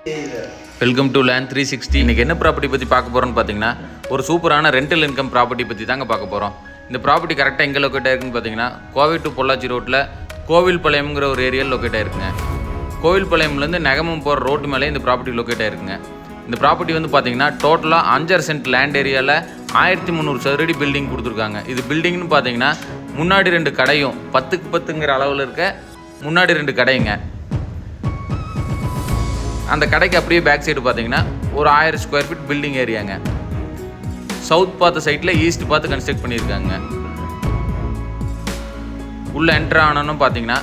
Welcome to land 360. இன்றைக்கி என்ன property பற்றி பார்க்க போகிறோன்னு பார்த்தீங்கன்னா, ஒரு சூப்பரான ரெண்டல் இன்கம் ப்ராப்பர்ட்டி பற்றி தாங்க பார்க்க போகிறோம். இந்த ப்ராப்பர்ட்டி கரெக்டாக எங்கே லொக்கேட் ஆயிருக்குன்னு பார்த்தீங்கன்னா, கோவை டு பொள்ளாச்சி ரோட்டில் கோவில்பாளையம்ங்கிற ஒரு ஏரியாவில் லொக்கேட் ஆயிருக்குங்க. கோவில்பாளையம்லேருந்து நெகமம் போகிற ரோட்டு மேலே இந்த ப்ராப்பர்ட்டி லொக்கேட் ஆயிருக்குங்க. இந்த ப்ராப்பர்ட்டி வந்து பார்த்தீங்கன்னா டோட்டலாக 5.5 சென்ட் லேண்ட் ஏரியாவில் 1300 சதுரடி பில்டிங் கொடுத்துருக்காங்க. இது பில்டிங்னு பார்த்தீங்கன்னா முன்னாடி 2 கடையும் 10க்கு 10ங்கிற அளவில் இருக்க முன்னாடி 2 கடைங்க. அந்த கடைக்கு அப்படியே பேக் சைடு பார்த்தீங்கன்னா ஒரு 1000 ஸ்கொயர் ஃபீட் பில்டிங் ஏரியாங்க. சவுத் பார்த்த சைட்டில் ஈஸ்ட் பார்த்து கன்ஸ்ட்ரக்ட் பண்ணியிருக்காங்க. உள்ளே என்ட்ரு ஆனோன்னு பார்த்தீங்கன்னா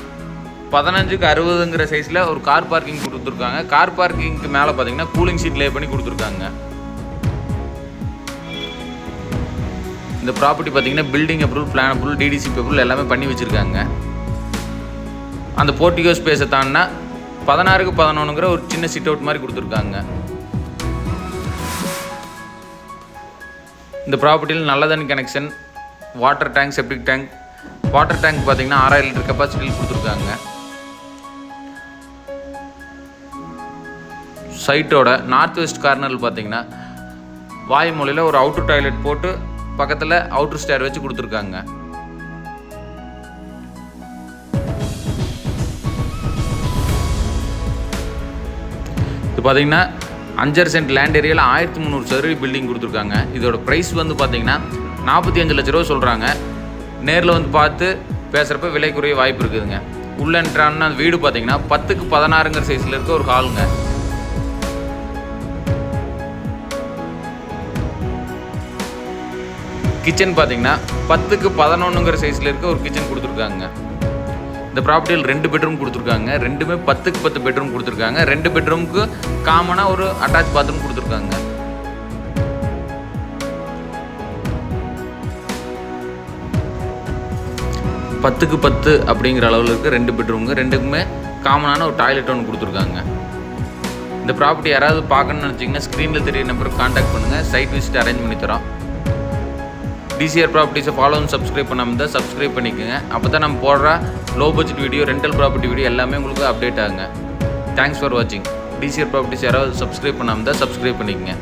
15க்கு 60ங்கிற சைஸில் ஒரு கார் பார்க்கிங் கொடுத்துருக்காங்க. கார் பார்க்கிங்க்கு மேலே பார்த்தீங்கன்னா கூலிங் சீட் லே பண்ணி கொடுத்துருக்காங்க. இந்த ப்ராப்பர்ட்டி பார்த்தீங்கன்னா building approval, plan approval, DTC approval எல்லாமே பண்ணி வச்சுருக்காங்க. அந்த போர்ட்டிகோ ஸ்பேஸை தாண்டினா 16க்கு 11ங்கிற ஒரு சின்ன சிட் அவுட் மாதிரி கொடுத்துருக்காங்க. இந்த ப்ராப்பர்ட்டியில் நல்ல தண்ணி connection, water tank, septic tank. Water tank பார்த்தீங்கன்னா 6000 லிட்டர் கெப்பாசிட்டியில் கொடுத்துருக்காங்க. சைட்டோட நார்த் வெஸ்ட் கார்னரில் பார்த்தீங்கன்னா வாயுமொழியில் ஒரு அவுட்டர் டாய்லெட் போட்டு பக்கத்தில் அவுட்டர் ஸ்டேர் வச்சு கொடுத்துருக்காங்க. இது பார்த்தீங்கன்னா 5.5 சென்ட் லேண்ட் ஏரியாவில் 1300 சதுரடி பில்டிங் கொடுத்துருக்காங்க. இதோட ப்ரைஸ் வந்து பார்த்தீங்கன்னா 45 லட்ச ரூபா சொல்கிறாங்க. நேரில் வந்து பார்த்து பேசுகிறப்ப விலை குறைய வாய்ப்பு இருக்குதுங்க. உள்ளன்றான அந்த வீடு பார்த்தீங்கன்னா 10க்கு 16ங்கிற சைஸில் இருக்க ஒரு ஹாலுங்க. கிச்சன் பார்த்தீங்கன்னா 10க்கு 11ங்கிற சைஸில் இருக்க ஒரு கிச்சன் கொடுத்துருக்காங்க. இந்த ப்ராப்பர்ட்டியில் 2 பெட்ரூம் கொடுத்துருக்காங்க. ரெண்டுமே 10க்கு 10 பெட்ரூம் கொடுத்துருக்காங்க. 2 பெட்ரூமுக்கு காமனாக ஒரு அட்டாச் பாத்ரூம் கொடுத்துருக்காங்க. பத்துக்கு 10 அப்படிங்கிற அளவில் இருக்க 2 பெட்ரூமுங்க, 2க்குமே காமனான ஒரு டாய்லெட் ஒன்று கொடுத்துருக்காங்க. இந்த ப்ராப்பர்ட்டி யாராவது பார்க்கணும்னு நினச்சிங்கன்னா ஸ்க்ரீனில் தெரிய நம்பருக்கு கான்டாக்ட் பண்ணுங்கள். சைட் விசிட் அரேஞ்ச் பண்ணி தரோம். டிசிஆர் ப்ராப்பர்ட்டிஸை ஃபாலோ அண்ட் சப்ஸ்கிரைப் பண்ணாமல் தான் சப்ஸ்கிரைப் பண்ணிக்கோங்க. அப்போ தான் நம்ம போடுற low budget video, rental property video எல்லாமே உங்களுக்கு அப்டேட் ஆகுங்க. தேங்க்ஸ் ஃபார் வாட்சிங். டிசிஆர் ப்ராப்பர்ட்டிஸ் யாராவது சப்ஸ்கிரைப் பண்ணாமல் தான் சப்ஸ்கிரைப் பண்ணிக்கோங்க.